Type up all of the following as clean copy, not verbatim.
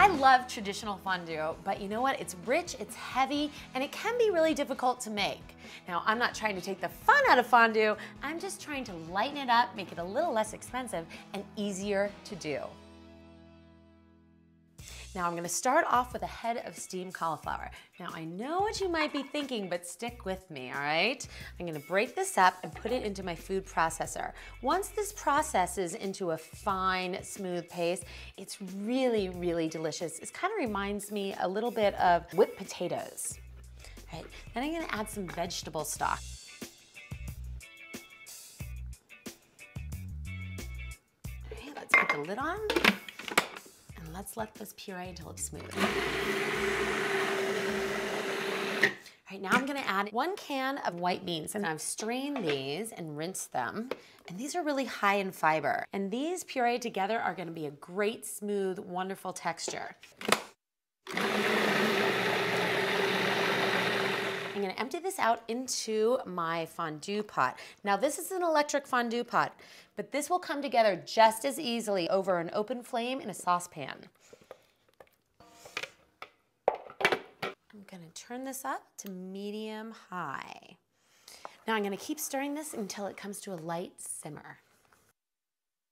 I love traditional fondue, but you know what? It's rich, it's heavy, and it can be really difficult to make. Now, I'm not trying to take the fun out of fondue, I'm just trying to lighten it up, make it a little less expensive and easier to do. Now I'm gonna start off with a head of steamed cauliflower. Now I know what you might be thinking, but stick with me, all right? I'm gonna break this up and put it into my food processor. Once this processes into a fine, smooth paste, it's really, really delicious. It kind of reminds me a little bit of whipped potatoes. All right, then I'm gonna add some vegetable stock. All right, let's put the lid on. Let's let this puree until it's smooth. All right, now I'm gonna add 1 can of white beans, and I've strained these and rinsed them. And these are really high in fiber. And these pureed together are gonna be a great, smooth, wonderful texture. I'm gonna empty this out into my fondue pot. Now this is an electric fondue pot, but this will come together just as easily over an open flame in a saucepan. I'm gonna turn this up to medium high. Now I'm gonna keep stirring this until it comes to a light simmer.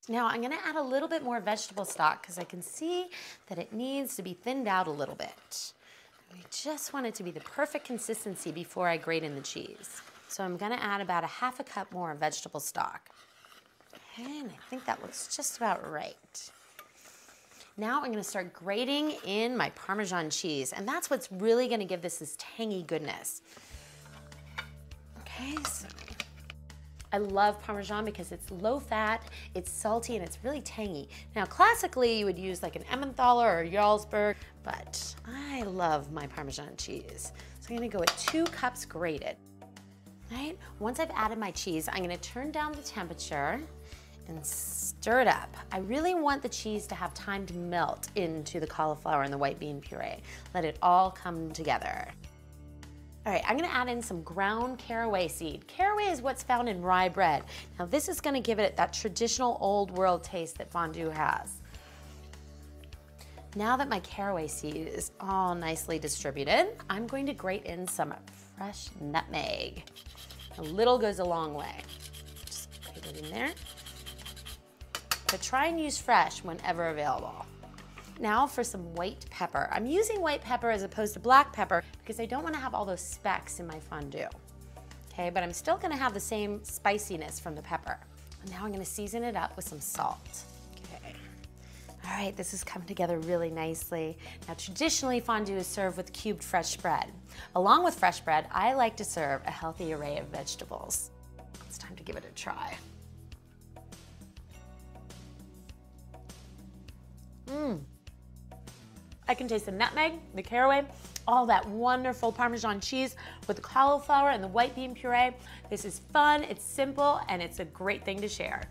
Now I'm gonna add a little bit more vegetable stock because I can see that it needs to be thinned out a little bit. We just want it to be the perfect consistency before I grate in the cheese. So I'm gonna add about a ½ cup more of vegetable stock. And I think that looks just about right. Now I'm gonna start grating in my Parmesan cheese, and that's what's really gonna give this tangy goodness. Okay, so I love Parmesan because it's low fat, it's salty, and it's really tangy. Now, classically, you would use like an Emmentaler or Jarlsberg, but I love my Parmesan cheese. So I'm gonna go with 2 cups grated. Right? Once I've added my cheese, I'm gonna turn down the temperature and stir it up. I really want the cheese to have time to melt into the cauliflower and the white bean puree. Let it all come together. All right, I'm gonna add in some ground caraway seed. Caraway is what's found in rye bread. Now this is gonna give it that traditional old world taste that fondue has. Now that my caraway seed is all nicely distributed, I'm going to grate in some fresh nutmeg. A little goes a long way. Just put it in there. But try and use fresh whenever available. Now for some white pepper. I'm using white pepper as opposed to black pepper because I don't want to have all those specks in my fondue. Okay, but I'm still going to have the same spiciness from the pepper. And now I'm going to season it up with some salt. Okay. All right, this has come together really nicely. Now traditionally fondue is served with cubed fresh bread. Along with fresh bread, I like to serve a healthy array of vegetables. It's time to give it a try. I can taste the nutmeg, the caraway, all that wonderful Parmesan cheese with the cauliflower and the white bean puree. This is fun, it's simple, and it's a great thing to share.